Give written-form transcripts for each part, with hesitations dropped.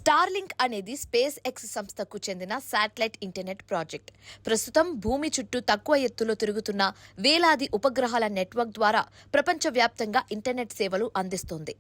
Starlink అనేది space X సంస్థకు చెందిన శాటిలైట్ ఇంటర్నెట్ ప్రాజెక్ట్. ప్రస్తుతం భూమి చుట్టూ తక్కువ ఎత్తులో తిరుగుతున్న వేలాది ఉపగ్రహాల నెట్వర్క్ ద్వారా ప్రపంచవ్యాప్తంగా ఇంటర్నెట్ సేవలు అందిస్తోంది.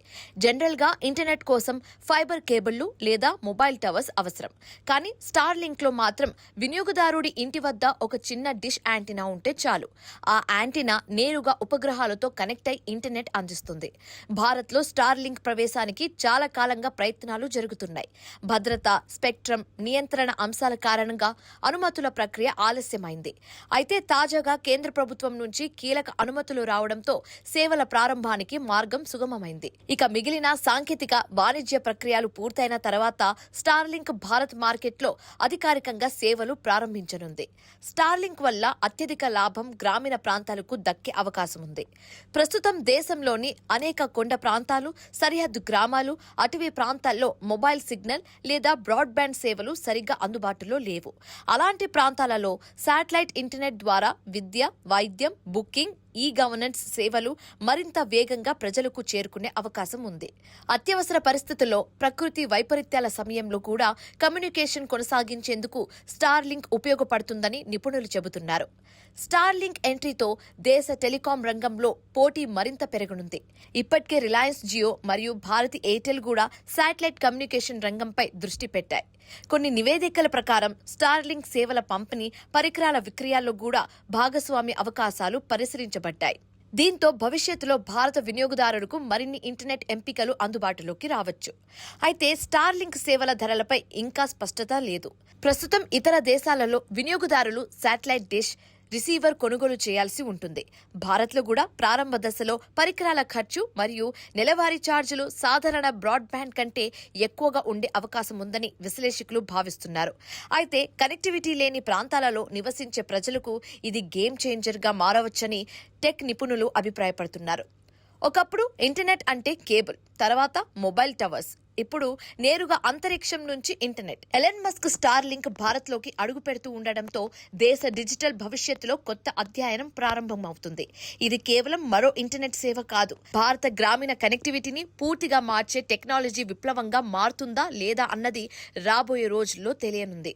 జనరల్గా ఇంటర్నెట్ కోసం ఫైబర్ కేబుళ్లు లేదా మొబైల్ టవర్స్ అవసరం. కానీ స్టార్లింక్లో మాత్రం వినియోగదారుడి ఇంటి వద్ద ఒక చిన్న డిష్ యాంటీనా ఉంటే చాలు. ఆ యాంటీనా నేరుగా ఉపగ్రహాలతో కనెక్ట్ అయి ఇంటర్నెట్ అందిస్తుంది. భారత్లో స్టార్లింక్ ప్రవేశానికి చాలా కాలంగా ప్రయత్నాలు జరుగుతున్నాయి. భద్రత, స్పెక్ట్రమ్, నియంత్రణ అంశాల కారణంగా అనుమతుల ప్రక్రియ ఆలస్యమైంది. అయితే తాజాగా కేంద్ర ప్రభుత్వం నుంచి కీలక అనుమతులు రావడంతో సేవల ప్రారంభానికి మార్గం సుగమమైంది. ఇక మిగిలిన సాంకేతిక, వాణిజ్య ప్రక్రియలు పూర్తయిన తర్వాత స్టార్లింక్ భారత్ మార్కెట్లో అధికారికంగా సేవలు ప్రారంభించనుంది. స్టార్లింక్ వల్ల అత్యధిక లాభం గ్రామీణ ప్రాంతాలకు దక్కే అవకాశం ఉంది. ప్రస్తుతం దేశంలోని అనేక కొండ ప్రాంతాలు, సరిహద్దు గ్రామాలు, అటవీ ప్రాంతాల్లో మొబైల్ సిగ్నల్ లేదా బ్రాడ్బ్యాండ్ సేవలు సరిగ్గా అందుబాటులో లేవు. అలాంటి ప్రాంతాలలో శాటిలైట్ ఇంటర్నెట్ ద్వారా విద్య, వైద్యం, బుకింగ్, ఈ గవర్నెన్స్ సేవలు మరింత వేగంగా ప్రజలకు చేరుకునే అవకాశం ఉంది. అత్యవసర పరిస్థితుల్లో, ప్రకృతి వైపరీత్యాల సమయంలో కూడా కమ్యూనికేషన్ కొనసాగించేందుకు స్టార్లింక్ ఉపయోగపడుతుందని నిపుణులు చెబుతున్నారు. స్టార్లింక్ ఎంట్రీతో దేశ టెలికాం రంగంలో పోటీ మరింత పెరగనుంది. ఇప్పటికే రిలయన్స్ జియో మరియు భారతి ఎయిర్టెల్ కూడా శాటిలైట్ కమ్యూనికేషన్ రంగంపై దృష్టి పెట్టాయి. కొన్ని నివేదికల ప్రకారం స్టార్లింక్ సేవల పంపిణీ, పరికరాల విక్రయాల్లో కూడా భాగస్వామి అవకాశాలు పరిశీలించబడ్డాయి. దీంతో భవిష్యత్తులో భారత వినియోగదారులకు మరిన్ని ఇంటర్నెట్ ఎంపికలు అందుబాటులోకి రావచ్చు. అయితే స్టార్లింక్ సేవల ధరలపై ఇంకా స్పష్టత లేదు. ప్రస్తుతం ఇతర దేశాలలో వినియోగదారులు శాటిలైట్ డిష్, రిసీవర్ కొనుగోలు చేయాల్సి ఉంటుంది. భారత్లో కూడా ప్రారంభ దశలో పరికరాల ఖర్చు మరియు నెలవారీ ఛార్జీలు సాధారణ బ్రాడ్బ్యాండ్ కంటే ఎక్కువగా ఉండే అవకాశం ఉందని విశ్లేషకులు భావిస్తున్నారు. అయితే కనెక్టివిటీ లేని ప్రాంతాలలో నివసించే ప్రజలకు ఇది గేమ్ చేంజర్గా మారవచ్చని టెక్ నిపుణులు అభిప్రాయపడుతున్నారు. ఒకప్పుడు ఇంటర్నెట్ అంటే కేబుల్, తర్వాత మొబైల్ టవర్స్, ఇప్పుడు నేరుగా అంతరిక్షం నుంచి ఇంటర్నెట్. ఎలన్ మస్క్ స్టార్లింక్ భారత్లోకి అడుగు పెడుతూ ఉండడంతో దేశ డిజిటల్ భవిష్యత్తులో కొత్త అధ్యాయం ప్రారంభమవుతుంది. ఇది కేవలం మరో ఇంటర్నెట్ సేవ కాదు, భారత గ్రామీణ కనెక్టివిటీని పూర్తిగా మార్చే టెక్నాలజీ విప్లవంగా మారుతుందా లేదా అన్నది రాబోయే రోజుల్లో తెలియనుంది.